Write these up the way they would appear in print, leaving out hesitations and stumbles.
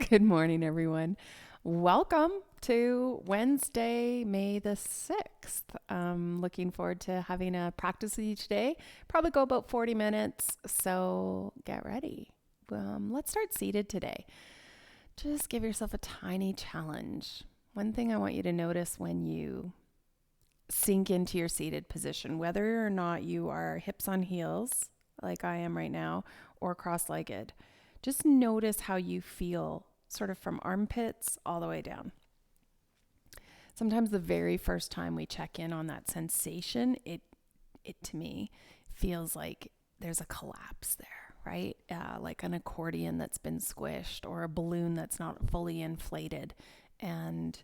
Good morning, everyone. Welcome to Wednesday, May the 6th. Looking forward to having a practice with you today. Probably go about 40 minutes, so get ready. Let's start seated today. Just give yourself a tiny challenge. One thing I want you to notice when you sink into your seated position, whether or not you are hips on heels, like I am right now, or cross-legged, just notice how you feel sort of from armpits all the way down. Sometimes the very first time we check in on that sensation, it to me feels like there's a collapse there, right? Like an accordion that's been squished or a balloon that's not fully inflated. And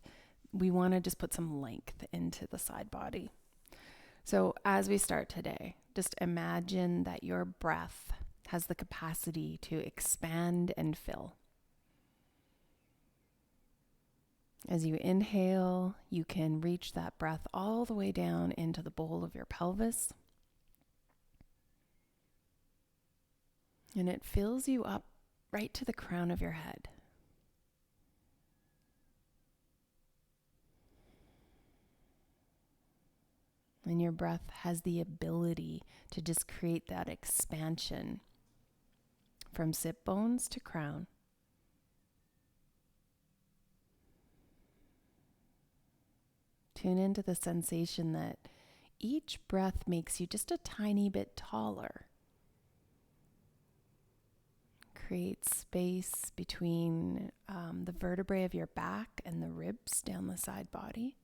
we want to just put some length into the side body. So as we start today, just imagine that your breath has the capacity to expand and fill. As you inhale, you can reach that breath all the way down into the bowl of your pelvis. And it fills you up right to the crown of your head. And your breath has the ability to just create that expansion from sit bones to crown. Tune into the sensation that each breath makes you just a tiny bit taller. Create space between the vertebrae of your back and the ribs down the side body.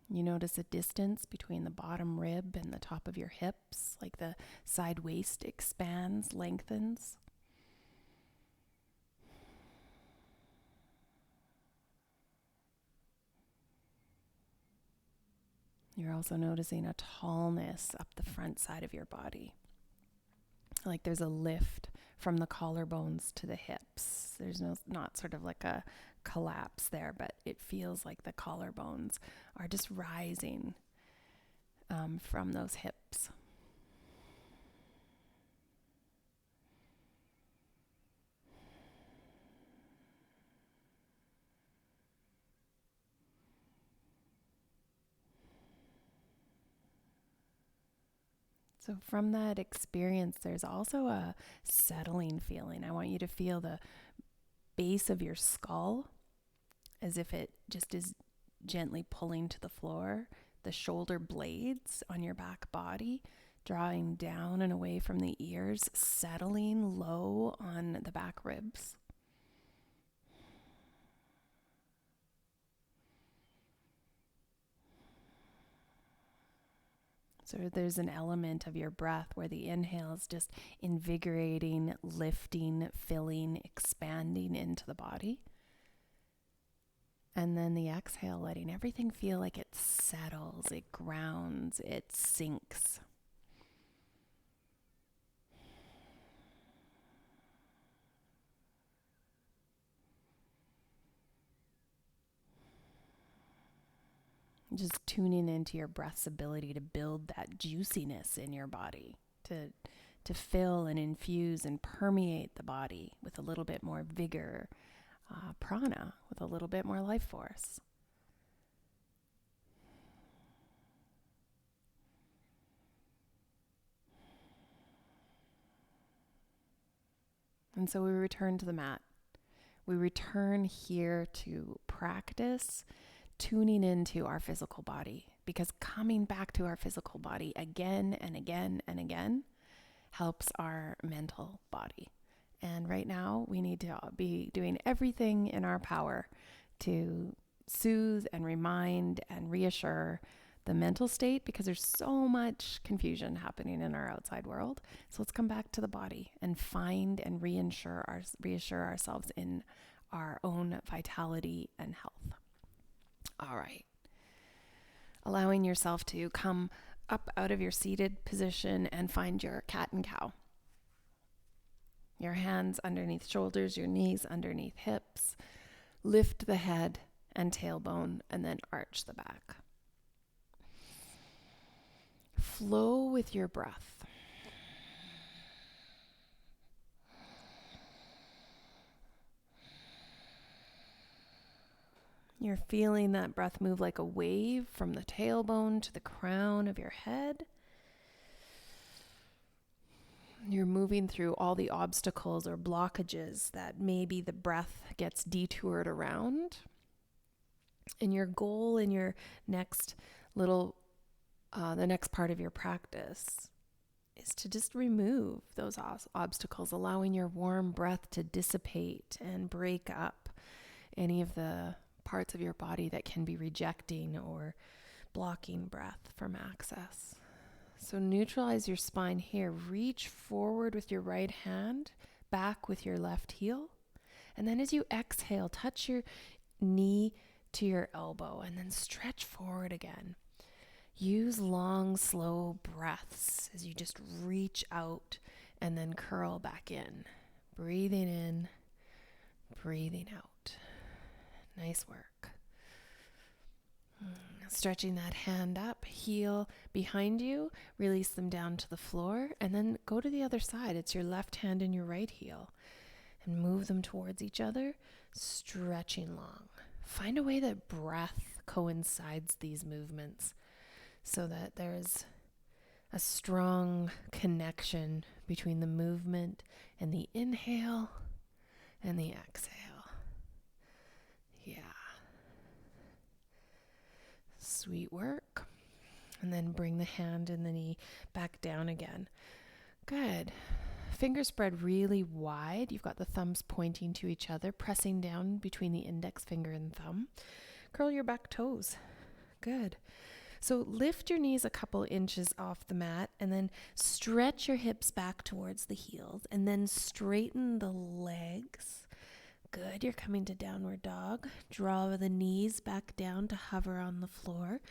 You notice a distance between the bottom rib and the top of your hips, like the side waist expands, lengthens. You're also noticing a tallness up the front side of your body. Like there's a lift from the collarbones to the hips. There's not sort of like a collapse there, but it feels like the collarbones are just rising from those hips. So from that experience, there's also a settling feeling. I want you to feel the base of your skull as if it just is gently pulling to the floor, the shoulder blades on your back body, drawing down and away from the ears, settling low on the back ribs. So there's an element of your breath where the inhale is just invigorating, lifting, filling, expanding into the body. And then the exhale, letting everything feel like it settles, it grounds, it sinks. Just tuning into your breath's ability to build that juiciness in your body, to fill and infuse and permeate the body with a little bit more vigor, prana, with a little bit more life force. And so we return to the mat. We return here to practice tuning into our physical body, because coming back to our physical body again and again and again helps our mental body. And right now we need to be doing everything in our power to soothe and remind and reassure the mental state, because there's so much confusion happening in our outside world. So let's come back to the body and find and reassure ourselves in our own vitality and health. All right. Allowing yourself to come up out of your seated position and find your cat and cow. Your hands underneath shoulders, your knees underneath hips. Lift the head and tailbone, and then arch the back. Flow with your breath. You're feeling that breath move like a wave from the tailbone to the crown of your head. You're moving through all the obstacles or blockages that maybe the breath gets detoured around. And your goal in your next the next part of your practice is to just remove those obstacles, allowing your warm breath to dissipate and break up any of the parts of your body that can be rejecting or blocking breath from access. So neutralize your spine here. Reach forward with your right hand, back with your left heel. And then as you exhale, touch your knee to your elbow and then stretch forward again. Use long, slow breaths as you just reach out and then curl back in. Breathing in, breathing out. Nice work. Stretching that hand up, heel behind you, release them down to the floor, and then go to the other side. It's your left hand and your right heel. And move them towards each other, stretching long. Find a way that breath coincides these movements so that there's a strong connection between the movement and the inhale and the exhale. Yeah. Sweet work. And then bring the hand and the knee back down again. Good. Fingers spread really wide. You've got the thumbs pointing to each other, pressing down between the index finger and thumb. Curl your back toes. Good. So lift your knees a couple inches off the mat and then stretch your hips back towards the heels and then straighten the legs. Good. You're coming to downward dog. Draw the knees back down to hover on the floor.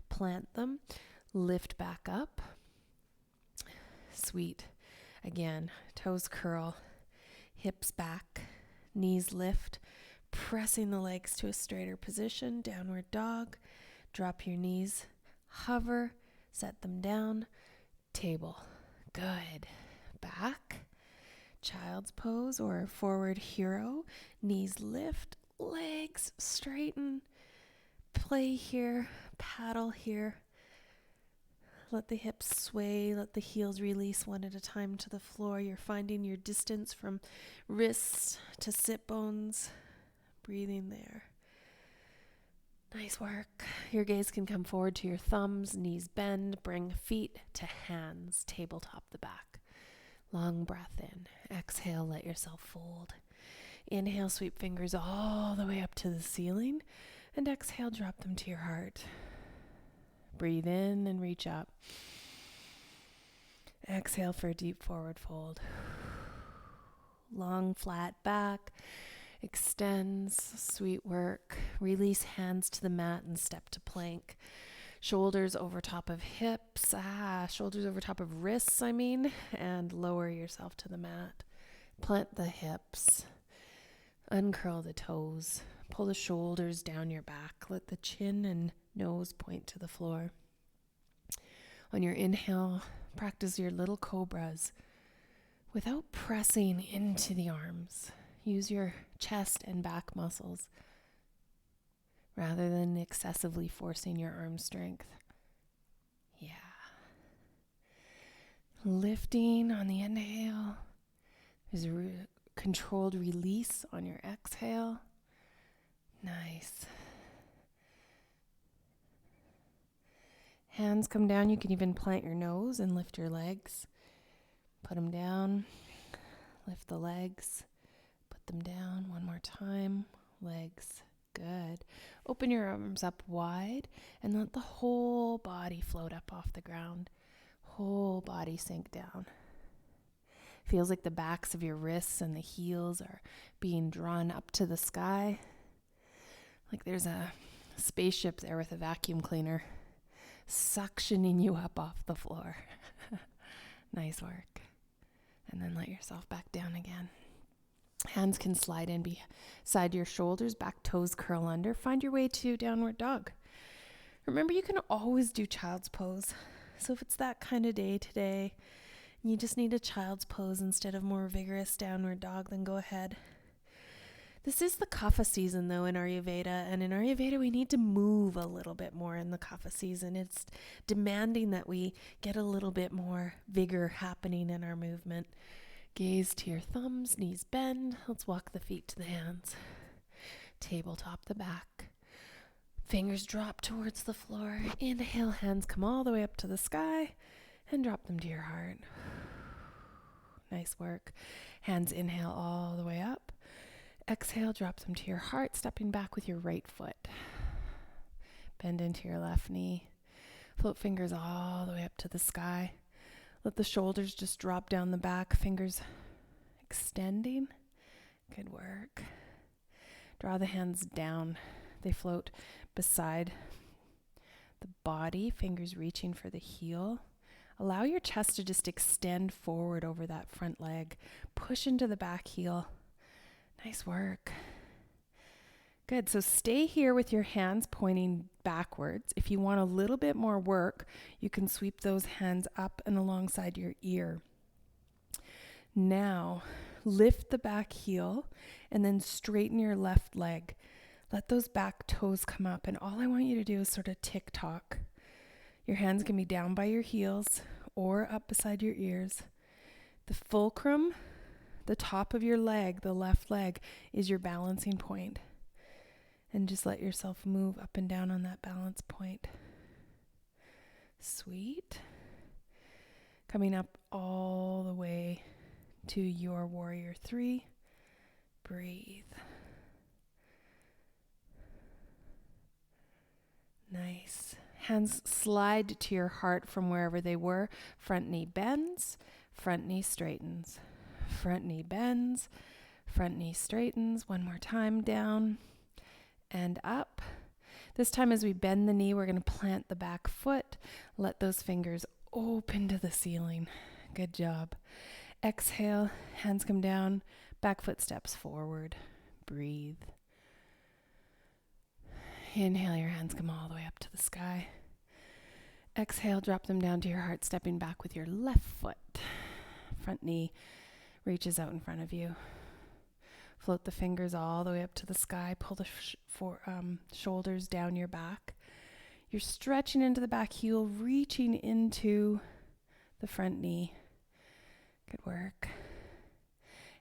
Plant them. Lift back up. Sweet. Again, toes curl, hips back, knees lift, pressing the legs to a straighter position, downward dog. Drop your knees, hover, set them down, table. Good. Back, child's pose or forward hero. Knees lift, legs straighten. Play here, paddle here. Let the hips sway, let the heels release one at a time to the floor. You're finding your distance from wrists to sit bones. Breathing there. Nice work. Your gaze can come forward to your thumbs, knees bend, bring feet to hands, tabletop the back. Long breath in. Exhale, let yourself fold. Inhale, sweep fingers all the way up to the ceiling, and exhale, drop them to your heart. Breathe in and reach up. Exhale for a deep forward fold. Long, flat back. Extends. Sweet work. Release hands to the mat and step to plank. Shoulders over top of hips. Shoulders over top of wrists, and lower yourself to the mat. Plant the hips. Uncurl the toes. Pull the shoulders down your back. Let the chin and nose point to the floor. On your inhale, practice your little cobras without pressing into the arms. Use your chest and back muscles rather than excessively forcing your arm strength. Yeah. Lifting on the inhale. There's a controlled release on your exhale. Nice. Hands come down. You can even plant your nose and lift your legs. Put them down. Lift the legs. Put them down. One more time. Legs. Good. Open your arms up wide and let the whole body float up off the ground. Whole body sink down. Feels like the backs of your wrists and the heels are being drawn up to the sky. Like there's a spaceship there with a vacuum cleaner suctioning you up off the floor. Nice work. And then let yourself back down again. Hands can slide in beside your shoulders, back toes curl under. Find your way to downward dog. Remember, you can always do child's pose. So if it's that kind of day today, and you just need a child's pose instead of more vigorous downward dog, then go ahead. This is the kapha season, though, in Ayurveda. And in Ayurveda, we need to move a little bit more in the kapha season. It's demanding that we get a little bit more vigor happening in our movement. Gaze to your thumbs, knees bend. Let's walk the feet to the hands. Tabletop the back. Fingers drop towards the floor. Inhale, hands come all the way up to the sky and drop them to your heart. Nice work. Hands inhale all the way up. Exhale, drop them to your heart, stepping back with your right foot. Bend into your left knee. Float fingers all the way up to the sky. Let the shoulders just drop down the back, fingers extending. Good work. Draw the hands down. They float beside the body, fingers reaching for the heel. Allow your chest to just extend forward over that front leg. Push into the back heel. Nice work. Good. So stay here with your hands pointing backwards. If you want a little bit more work, you can sweep those hands up and alongside your ear. Now, lift the back heel and then straighten your left leg. Let those back toes come up. And all I want you to do is sort of tick-tock. Your hands can be down by your heels or up beside your ears. The fulcrum, the top of your leg, the left leg, is your balancing point. And just let yourself move up and down on that balance point. Sweet. Coming up all the way to your warrior 3. Breathe. Nice. Hands slide to your heart from wherever they were. Front knee bends, front knee straightens. Front knee bends, front knee straightens. One more time, down and up. This time as we bend the knee, we're going to plant the back foot. Let those fingers open to the ceiling. Good job. Exhale, hands come down, back foot steps forward. Breathe. Inhale, your hands come all the way up to the sky. Exhale, drop them down to your heart, stepping back with your left foot. Front knee reaches out in front of you. Float the fingers all the way up to the sky. Pull the shoulders down your back. You're stretching into the back heel, reaching into the front knee. Good work.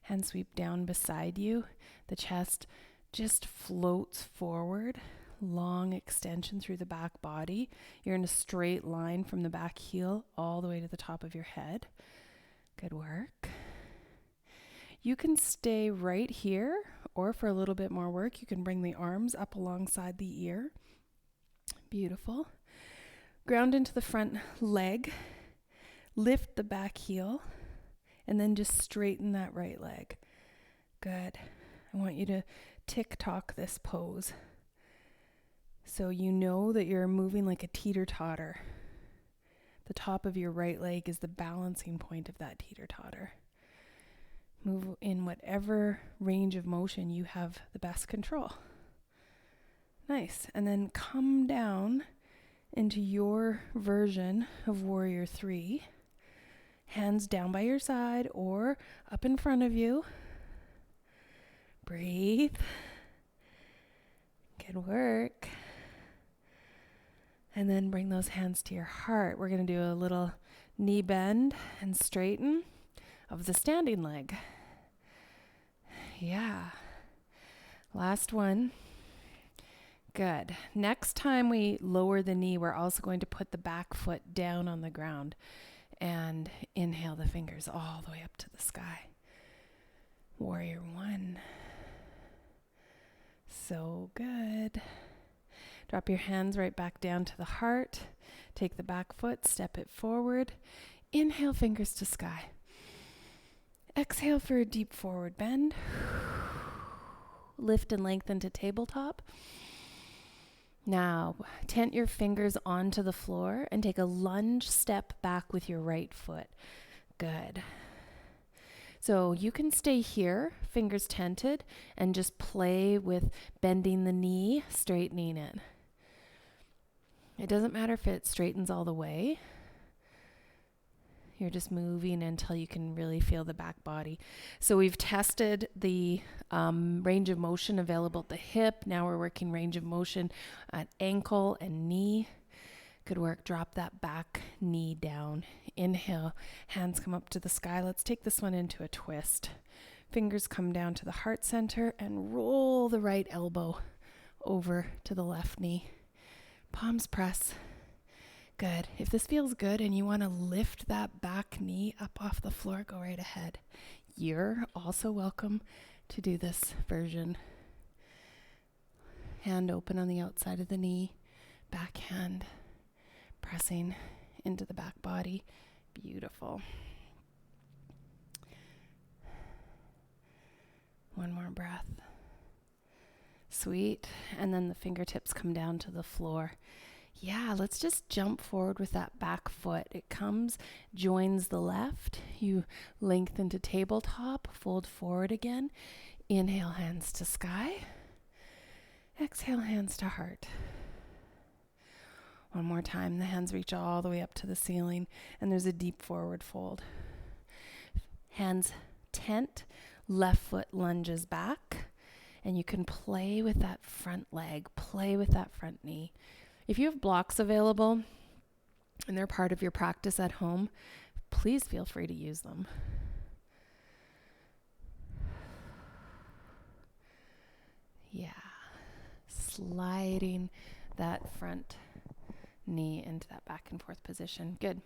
Hand sweep down beside you. The chest just floats forward. Long extension through the back body. You're in a straight line from the back heel all the way to the top of your head. Good work. You can stay right here, or for a little bit more work, you can bring the arms up alongside the ear. Beautiful. Ground into the front leg. Lift the back heel, and then just straighten that right leg. Good. I want you to tick-tock this pose. So you know that you're moving like a teeter-totter. The top of your right leg is the balancing point of that teeter-totter. Move in whatever range of motion you have the best control. Nice. And then come down into your version of Warrior 3. Hands down by your side or up in front of you. Breathe. Good work. And then bring those hands to your heart. We're going to do a little knee bend and straighten of the standing leg. Yeah. Last one. Good. Next time we lower the knee, we're also going to put the back foot down on the ground and inhale the fingers all the way up to the sky. Warrior 1. So good. Drop your hands right back down to the heart. Take the back foot, step it forward. Inhale, fingers to sky. Exhale for a deep forward bend. Lift and lengthen to tabletop. Now, tent your fingers onto the floor and take a lunge step back with your right foot. Good. So you can stay here, fingers tented, and just play with bending the knee, straightening it. It doesn't matter if it straightens all the way. You're just moving until you can really feel the back body. So we've tested the range of motion available at the hip. Now we're working range of motion at ankle and knee. Good work. Drop that back knee down. Inhale. Hands come up to the sky. Let's take this one into a twist. Fingers come down to the heart center and roll the right elbow over to the left knee. Palms press. Good. If this feels good and you want to lift that back knee up off the floor, go right ahead. You're also welcome to do this version. Hand open on the outside of the knee. Back hand pressing into the back body. Beautiful. One more breath. Sweet. And then the fingertips come down to the floor. Yeah, let's just jump forward with that back foot. It comes, joins the left. You lengthen to tabletop, fold forward again. Inhale, hands to sky. Exhale, hands to heart. One more time. The hands reach all the way up to the ceiling, and there's a deep forward fold. Hands tent, left foot lunges back, and you can play with that front leg, play with that front knee. If you have blocks available and they're part of your practice at home, please feel free to use them. Yeah. Sliding that front knee into that back and forth position. Good.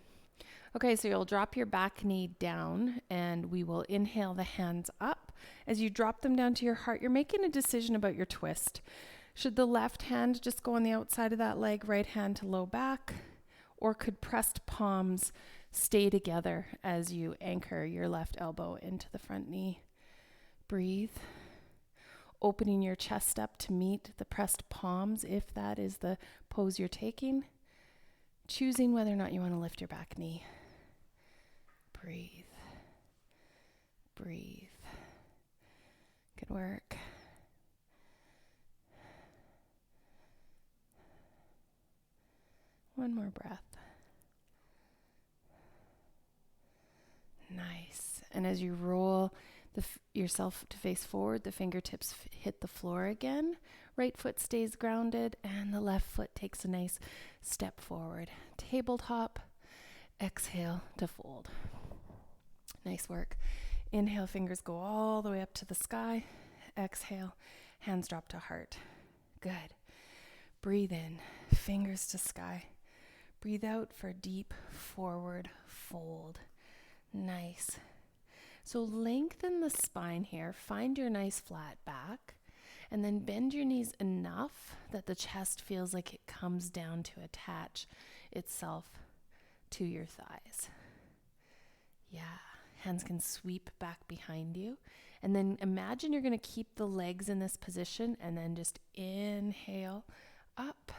Okay, so you'll drop your back knee down and we will inhale the hands up. As you drop them down to your heart, you're making a decision about your twist. Should the left hand just go on the outside of that leg, right hand to low back, or could pressed palms stay together as you anchor your left elbow into the front knee? Breathe. Opening your chest up to meet the pressed palms if that is the pose you're taking. Choosing whether or not you want to lift your back knee. Breathe. Breathe. Good work. One more breath. Nice. And as you roll yourself to face forward, the fingertips hit the floor again. Right foot stays grounded and the left foot takes a nice step forward. Tabletop. Exhale to fold. Nice work. Inhale, fingers go all the way up to the sky. Exhale, hands drop to heart. Good. Breathe in, fingers to sky. Breathe out for deep forward fold. Nice. So lengthen the spine here. Find your nice flat back. And then bend your knees enough that the chest feels like it comes down to attach itself to your thighs. Yeah. Hands can sweep back behind you. And then imagine you're going to keep the legs in this position and then just inhale up.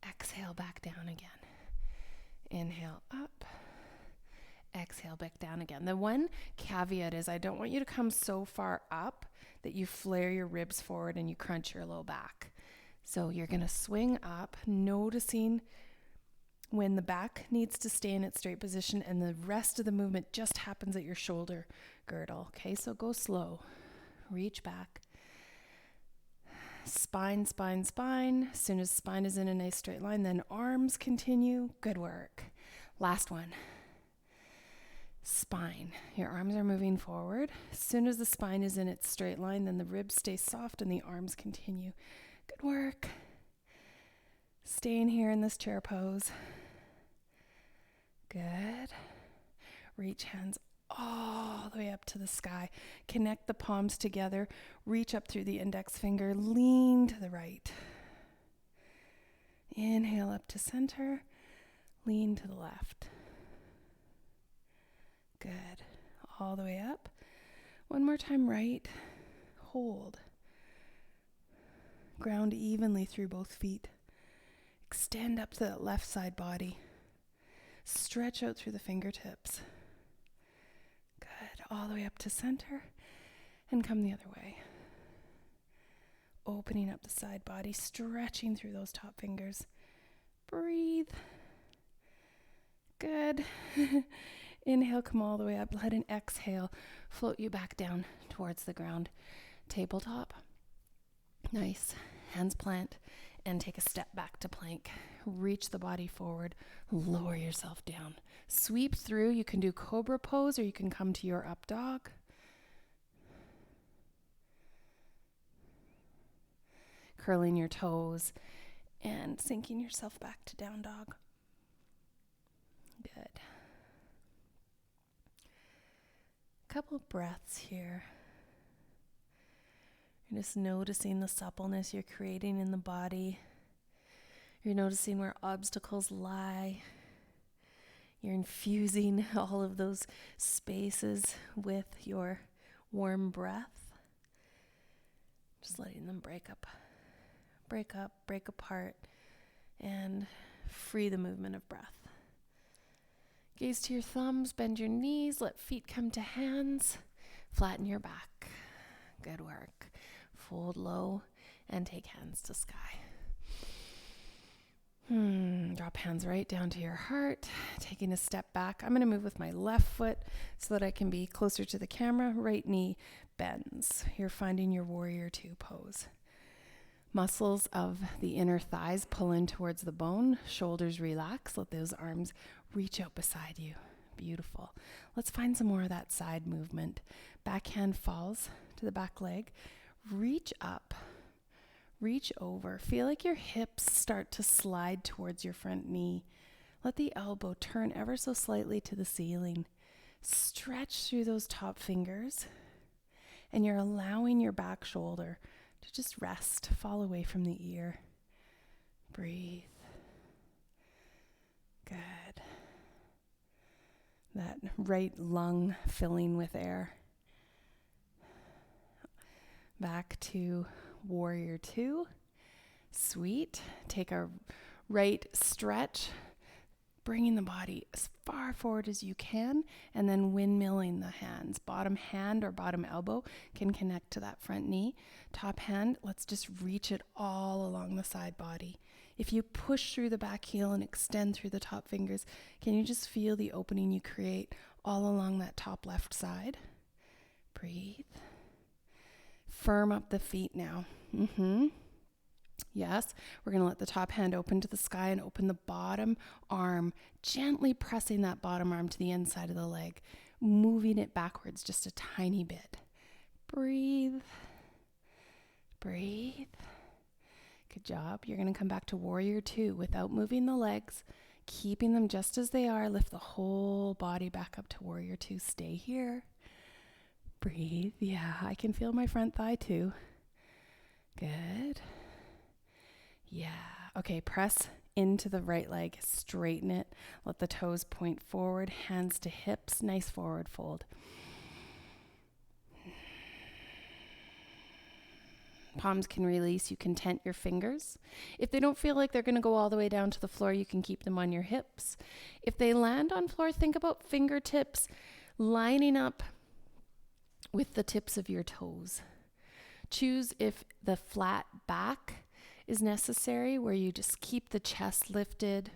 Exhale back down again. Inhale up. Exhale back down again. The one caveat is I don't want you to come so far up that you flare your ribs forward and you crunch your low back. So you're going to swing up, noticing when the back needs to stay in its straight position and the rest of the movement just happens at your shoulder girdle. Okay, so go slow. Reach back. Spine, spine, spine. As soon as spine is in a nice straight line, then arms continue. Good work. Last one. Spine. Your arms are moving forward. As soon as the spine is in its straight line, then the ribs stay soft and the arms continue. Good work. Staying here in this chair pose. Good. Reach hands all the way up to the sky. Connect the palms together. Reach up through the index finger. Lean to the right. Inhale up to center. Lean to the left. Good. All the way up. One more time right. Hold. Ground evenly through both feet. Extend up to that left side body. Stretch out through the fingertips. Good. All the way up to center and come the other way. Opening up the side body, stretching through those top fingers. Breathe. Good. Inhale, come all the way up. Let an exhale float you back down towards the ground. Tabletop. Nice. Hands plant and take a step back to plank. Reach the body forward. Lower yourself down. Sweep through. You can do cobra pose or you can come to your up dog. Curling your toes and sinking yourself back to down dog. Good. Couple of breaths here. You're just noticing the suppleness you're creating in the body. You're noticing where obstacles lie. You're infusing all of those spaces with your warm breath. Just letting them break apart, and free the movement of breath. Gaze to your thumbs, bend your knees, let feet come to hands, flatten your back. Good work. Fold low and take hands to sky. Drop hands right down to your heart, taking a step back. I'm going to move with my left foot so that I can be closer to the camera. Right knee bends. You're finding your warrior two pose. Muscles of the inner thighs pull in towards the bone. Shoulders relax. Let those arms reach out beside you. Beautiful. Let's find some more of that side movement. Backhand falls to the back leg. Reach up. Reach over. Feel like your hips start to slide towards your front knee. Let the elbow turn ever so slightly to the ceiling. Stretch through those top fingers. And you're allowing your back shoulder to just rest, fall away from the ear. Breathe. Good. That right lung filling with air. Back to warrior two. Sweet. Take a right stretch, bringing the body as far forward as you can, and then windmilling the hands. Bottom hand or bottom elbow can connect to that front knee. Top hand, let's just reach it all along the side body. If you push through the back heel and extend through the top fingers, can you just feel the opening you create all along that top left side? Breathe. Firm up the feet now. Yes, we're going to let the top hand open to the sky and open the bottom arm, gently pressing that bottom arm to the inside of the leg, moving it backwards just a tiny bit. Breathe. Breathe. Good job. You're going to come back to warrior two without moving the legs, keeping them just as they are. Lift the whole body back up to warrior two. Stay here. Breathe. Yeah, I can feel my front thigh too. Good. Yeah. Okay, press into the right leg. Straighten it. Let the toes point forward. Hands to hips. Nice forward fold. Palms can release. You can tent your fingers. If they don't feel like they're going to go all the way down to the floor, you can keep them on your hips. If they land on floor, think about fingertips lining up with the tips of your toes. Choose if the flat back is necessary, where you just keep the chest lifted,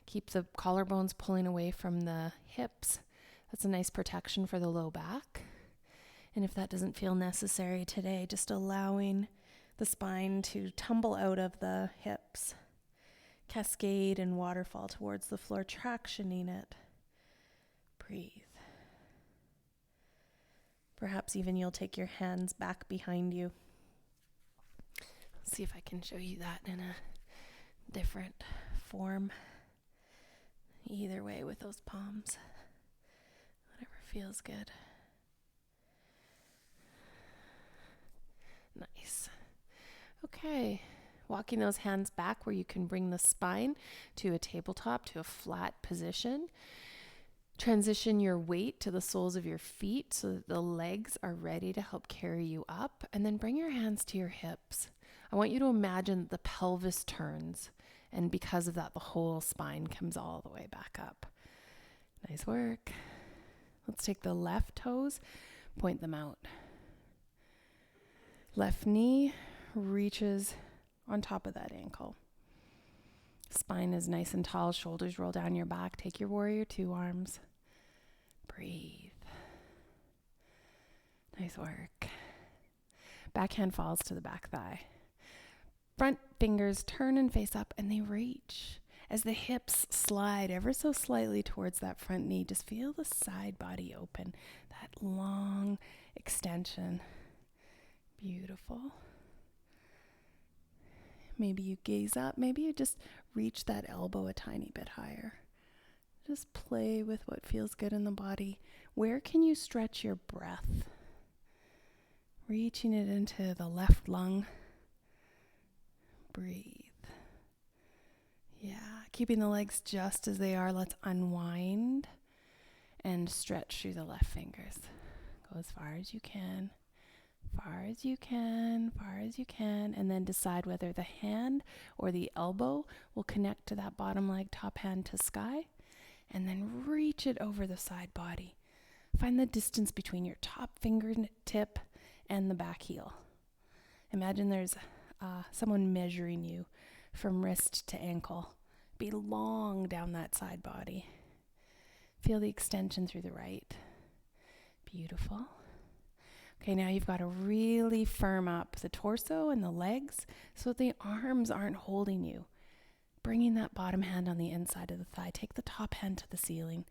keep the collarbones pulling away from the hips. That's a nice protection for the low back. And if that doesn't feel necessary today, just allowing the spine to tumble out of the hips, cascade and waterfall towards the floor, tractioning it. Breathe. Perhaps even you'll take your hands back behind you. Let's see if I can show you that in a different form. Either way with those palms. Whatever feels good. Nice. Okay. Walking those hands back where you can bring the spine to a tabletop, to a flat position. Transition your weight to the soles of your feet so that the legs are ready to help carry you up. And then bring your hands to your hips. I want you to imagine that the pelvis turns. And because of that, the whole spine comes all the way back up. Nice work. Let's take the left toes, point them out. Left knee reaches on top of that ankle. Spine is nice and tall, shoulders roll down your back. Take your warrior two arms. Breathe. Nice work. Back hand falls to the back thigh. Front fingers turn and face up, and they reach. As the hips slide ever so slightly towards that front knee, just feel the side body open, that long extension. Beautiful. Maybe you gaze up, maybe you just reach that elbow a tiny bit higher. Just play with what feels good in the body. Where can you stretch your breath? Reaching it into the left lung. Breathe. Yeah, keeping the legs just as they are. Let's unwind and stretch through the left fingers. Go as far as you can, far as you can, far as you can, and then decide whether the hand or the elbow will connect to that bottom leg, top hand to sky, and then reach it over the side body. Find the distance between your top fingertip and the back heel. Imagine there's someone measuring you from wrist to ankle. Be long down that side body. Feel the extension through the right. Beautiful. Okay, now you've got to really firm up the torso and the legs so the arms aren't holding you. Bringing that bottom hand on the inside of the thigh. Take the top hand to the ceiling.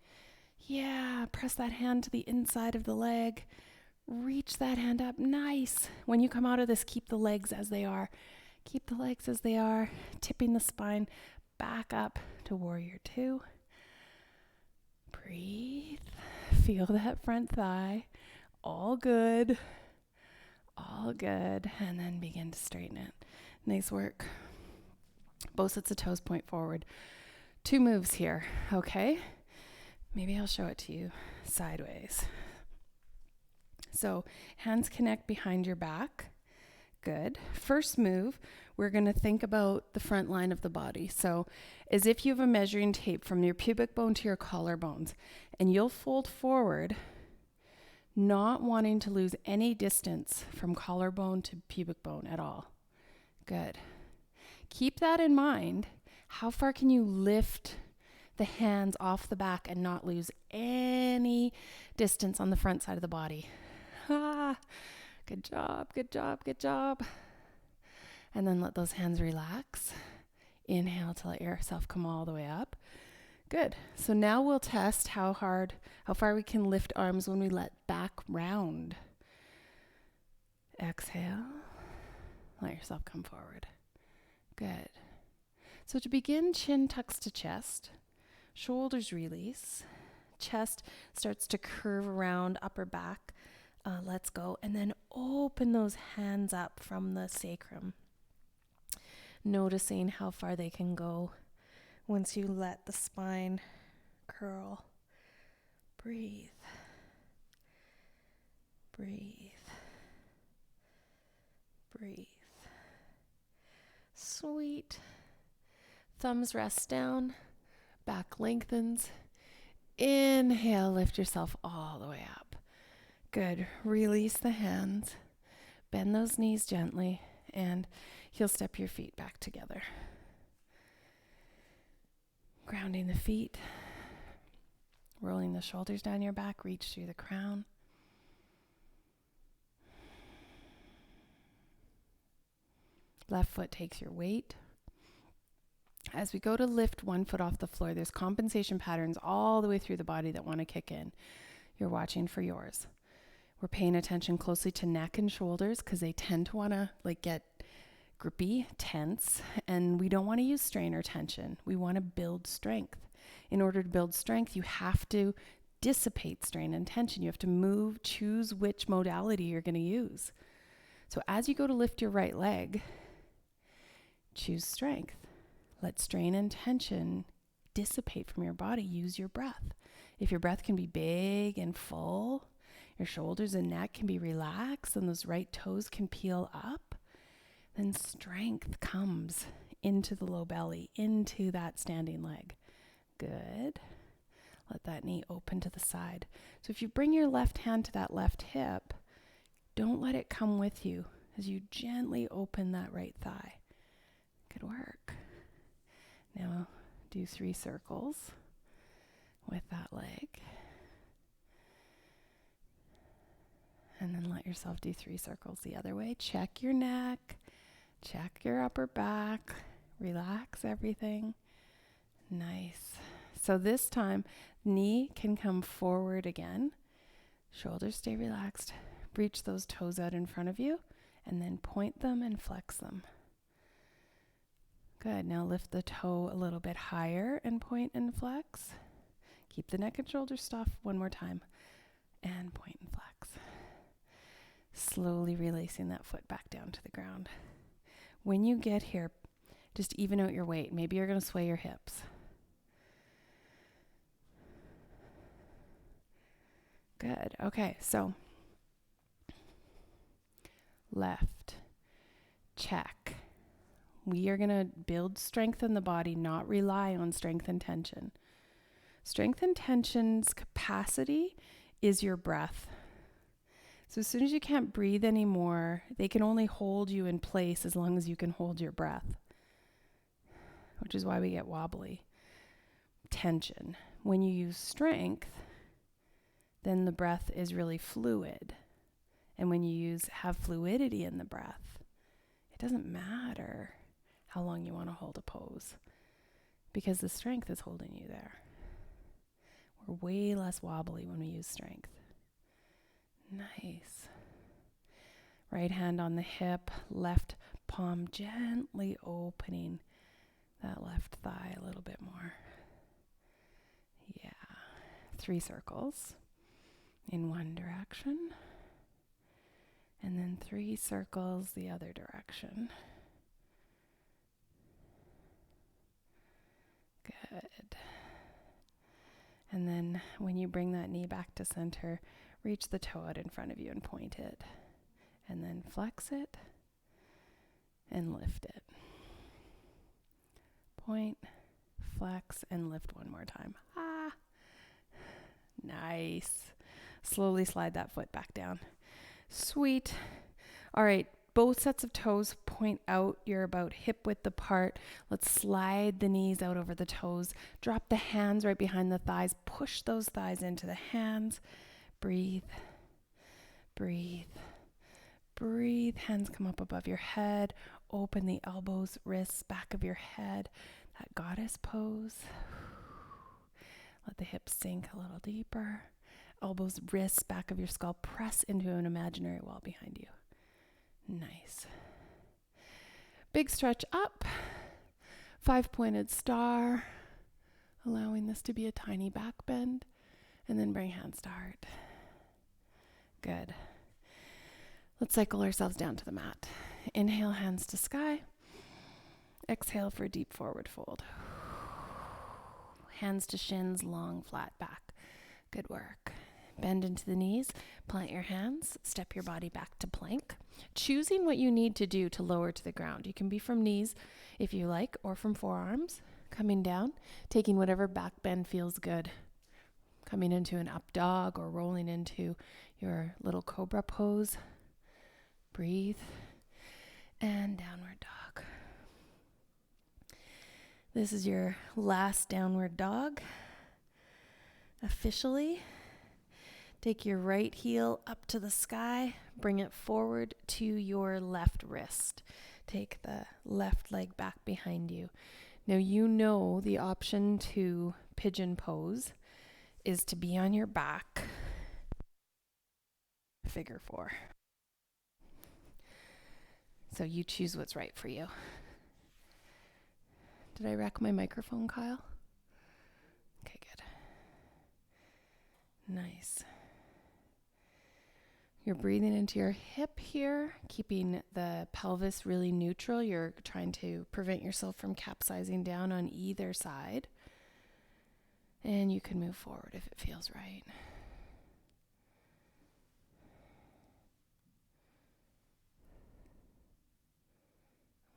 Yeah, press that hand to the inside of the leg. Reach that hand up. Nice. When you come out of this, keep the legs as they are. Keep the legs as they are, tipping the spine back up to warrior two. Breathe. Feel that front thigh. All good. All good. And then begin to straighten it. Nice work. Both sets of toes point forward. 2 moves here, okay? Maybe I'll show it to you sideways. So hands connect behind your back. Good. First move, we're going to think about the front line of the body. So as if you have a measuring tape from your pubic bone to your collarbones, and you'll fold forward, not wanting to lose any distance from collarbone to pubic bone at all. Good. Keep that in mind. How far can you lift the hands off the back and not lose any distance on the front side of the body? Good job, good job, good job. And then let those hands relax. Inhale to let yourself come all the way up. Good. So now we'll test how far we can lift arms when we let back round. Exhale. Let yourself come forward. Good. So to begin, chin tucks to chest. Shoulders release. Chest starts to curve around upper back. Let's go. And then open those hands up from the sacrum. Noticing how far they can go once you let the spine curl. Breathe. Breathe. Breathe. Sweet. Thumbs rest down. Back lengthens. Inhale, lift yourself all the way up. Good. Release the hands. Bend those knees gently and heel step your feet back together. Grounding the feet. Rolling the shoulders down your back. Reach through the crown. Left foot takes your weight. As we go to lift one foot off the floor, there's compensation patterns all the way through the body that want to kick in. You're watching for yours. We're paying attention closely to neck and shoulders because they tend to want to get grippy, tense, and we don't want to use strain or tension. We want to build strength. In order to build strength, you have to dissipate strain and tension. You have to choose which modality you're going to use. So as you go to lift your right leg, choose strength. Let strain and tension dissipate from your body. Use your breath. If your breath can be big and full, your shoulders and neck can be relaxed, and those right toes can peel up, then strength comes into the low belly, into that standing leg. Good. Let that knee open to the side. So if you bring your left hand to that left hip, don't let it come with you as you gently open that right thigh. Good work. Now do 3 circles with that leg. And then let yourself do 3 circles the other way. Check your neck, check your upper back, relax everything. Nice. So this time, knee can come forward again. Shoulders stay relaxed. Reach those toes out in front of you, and then point them and flex them. Good. Now lift the toe a little bit higher and point and flex. Keep the neck and shoulders stiff. One more time. And point and flex. Slowly releasing that foot back down to the ground. When you get here, just even out your weight. Maybe you're going to sway your hips. Good. Okay, so left, check. We are going to build strength in the body, not rely on strength and tension. Strength and tension's capacity is your breath. So as soon as you can't breathe anymore, they can only hold you in place as long as you can hold your breath, which is why we get wobbly. Tension. When you use strength, then the breath is really fluid. And when you have fluidity in the breath, it doesn't matter how long you want to hold a pose because the strength is holding you there. We're way less wobbly when we use strength. Nice. Right hand on the hip, left palm gently opening that left thigh a little bit more. Yeah. 3 circles in one direction. And then 3 circles the other direction. Good. And then when you bring that knee back to center, reach the toe out in front of you and point it. And then flex it and lift it. Point, flex, and lift one more time. Ah, nice. Slowly slide that foot back down. Sweet. All right, both sets of toes point out. You're about hip width apart. Let's slide the knees out over the toes. Drop the hands right behind the thighs. Push those thighs into the hands. Breathe. Breathe. Breathe. Hands come up above your head. Open the elbows, wrists, back of your head. That goddess pose. Let the hips sink a little deeper. Elbows, wrists, back of your skull. Press into an imaginary wall behind you. Nice. Big stretch up. 5-pointed star. Allowing this to be a tiny back bend. And then bring hands to heart. Good. Let's cycle ourselves down to the mat. Inhale, hands to sky. Exhale for deep forward fold. Hands to shins, long, flat back. Good work. Bend into the knees, plant your hands, step your body back to plank. Choosing what you need to do to lower to the ground. You can be from knees if you like, or from forearms. Coming down, taking whatever back bend feels good. Coming into an up dog or rolling into your little cobra pose. Breathe. And downward dog. This is your last downward dog. Officially, take your right heel up to the sky. Bring it forward to your left wrist. Take the left leg back behind you. Now you know the option to pigeon pose is to be on your back. Figure 4. So you choose what's right for you. Did I wreck my microphone, Kyle? Okay, good. Nice. You're breathing into your hip here, keeping the pelvis really neutral. You're trying to prevent yourself from capsizing down on either side. And you can move forward if it feels right.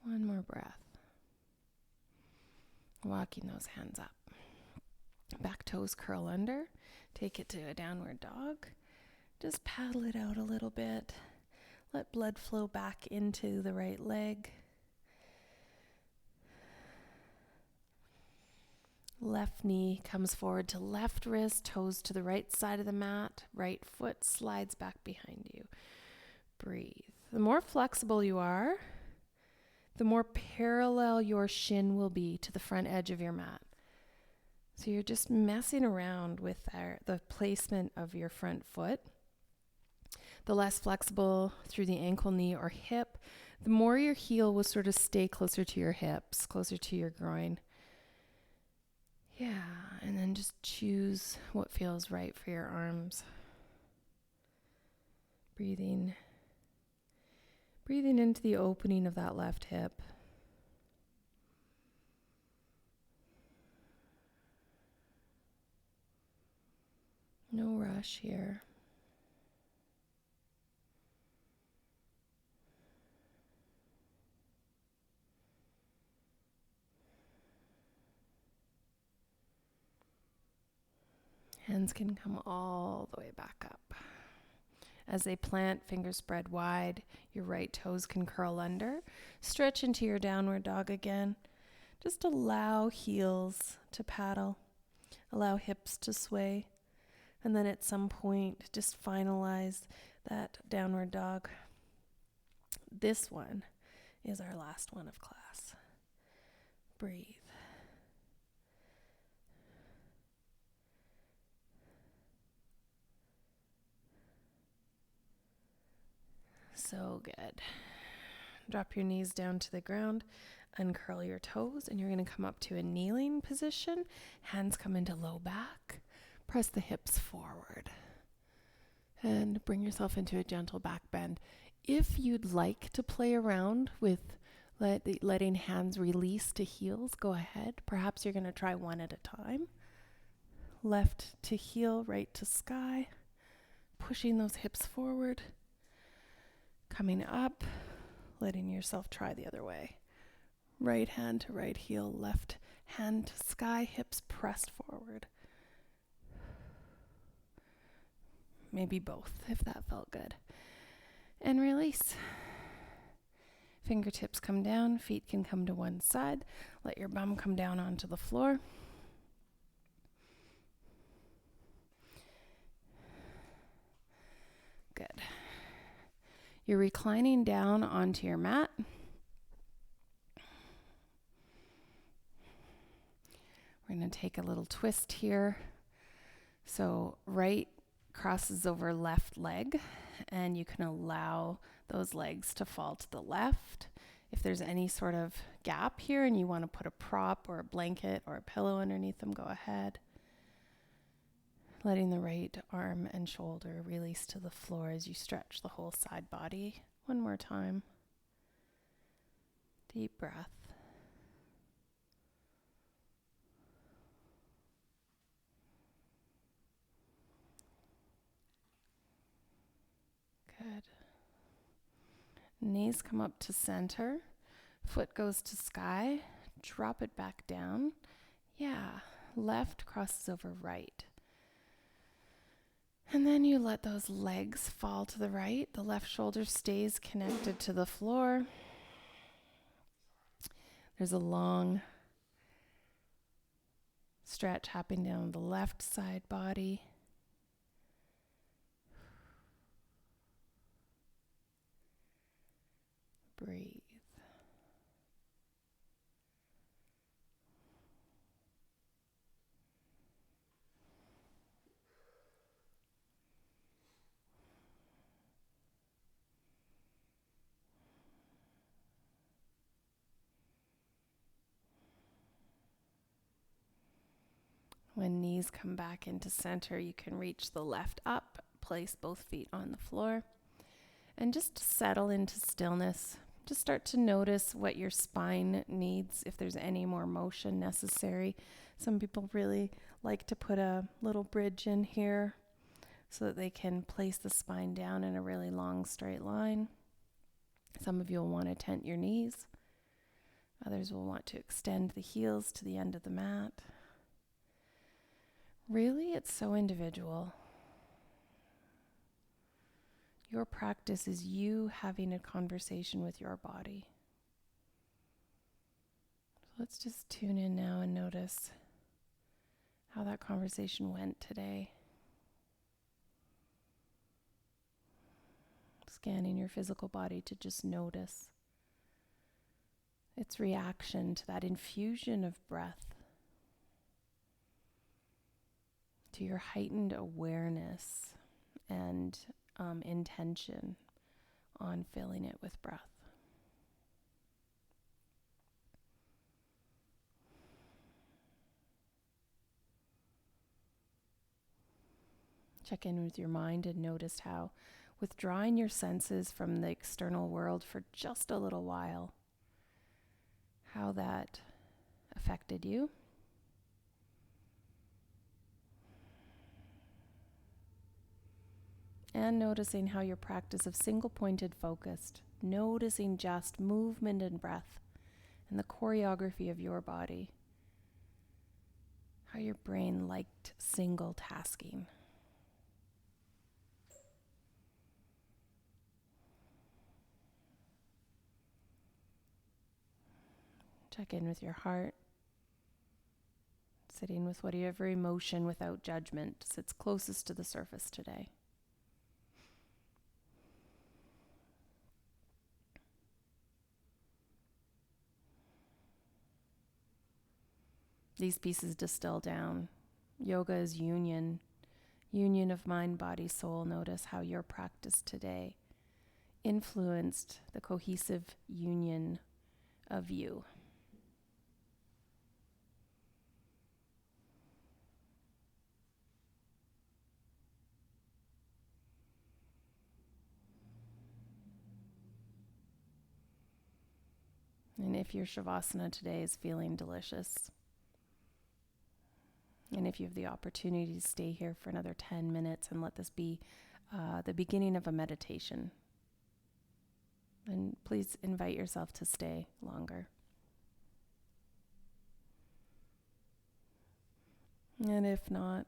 One more breath. Walking those hands up. Back toes curl under. Take it to a downward dog. Just paddle it out a little bit. Let blood flow back into the right leg. Left knee comes forward to left wrist, toes to the right side of the mat, right foot slides back behind you. Breathe. The more flexible you are, the more parallel your shin will be to the front edge of your mat. So you're just messing around with the placement of your front foot. The less flexible through the ankle, knee, or hip, the more your heel will sort of stay closer to your hips, closer to your groin. Yeah, and then just choose what feels right for your arms. Breathing into the opening of that left hip. No rush here. Hands can come all the way back up. As they plant, fingers spread wide, your right toes can curl under. Stretch into your downward dog again. Just allow heels to paddle. Allow hips to sway. And then at some point, just finalize that downward dog. This one is our last one of class. Breathe. So good. Drop your knees down to the ground, uncurl your toes, and you're going to come up to a kneeling position. Hands come into low back. Press the hips forward. And bring yourself into a gentle back bend. If you'd like to play around with letting hands release to heels, go ahead. Perhaps you're going to try one at a time. Left to heel, right to sky. Pushing those hips forward. Coming up, letting yourself try the other way. Right hand to right heel, left hand to sky, hips pressed forward. Maybe both, if that felt good. And release. Fingertips come down, feet can come to one side. Let your bum come down onto the floor. Good. You're reclining down onto your mat. We're going to take a little twist here. So right crosses over left leg, and you can allow those legs to fall to the left. If there's any sort of gap here and you want to put a prop or a blanket or a pillow underneath them, go ahead. Letting the right arm and shoulder release to the floor as you stretch the whole side body. One more time. Deep breath. Good. Knees come up to center. Foot goes to sky. Drop it back down. Yeah. Left crosses over right. And then you let those legs fall to the right. The left shoulder stays connected to the floor. There's a long stretch happening down the left side body. Breathe. When knees come back into center, you can reach the left up, place both feet on the floor, and just settle into stillness. Just start to notice what your spine needs, if there's any more motion necessary. Some people really like to put a little bridge in here so that they can place the spine down in a really long straight line. Some of you will want to tent your knees. Others will want to extend the heels to the end of the mat. Really, it's so individual. Your practice is you having a conversation with your body. So let's just tune in now and notice how that conversation went today. Scanning your physical body to just notice its reaction to that infusion of breath, to your heightened awareness and intention on filling it with breath. Check in with your mind and notice how withdrawing your senses from the external world for just a little while, how that affected you. And noticing how your practice of single-pointed focused, noticing just movement and breath and the choreography of your body, how your brain liked single tasking. Check in with your heart, sitting with whatever emotion without judgment sits closest to the surface today. These pieces distill down. Yoga is union of mind, body, soul. Notice how your practice today influenced the cohesive union of you. And if your Shavasana today is feeling delicious, and if you have the opportunity to stay here for another 10 minutes and let this be the beginning of a meditation, then please invite yourself to stay longer. And if not,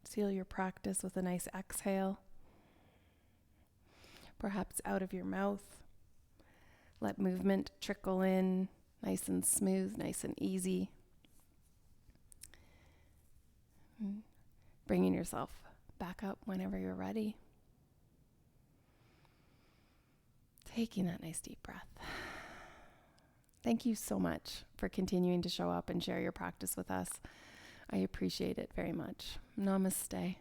seal your practice with a nice exhale, perhaps out of your mouth. Let movement trickle in, nice and smooth, nice and easy. Bringing yourself back up whenever you're ready. Taking that nice deep breath. Thank you so much for continuing to show up and share your practice with us. I appreciate it very much. Namaste.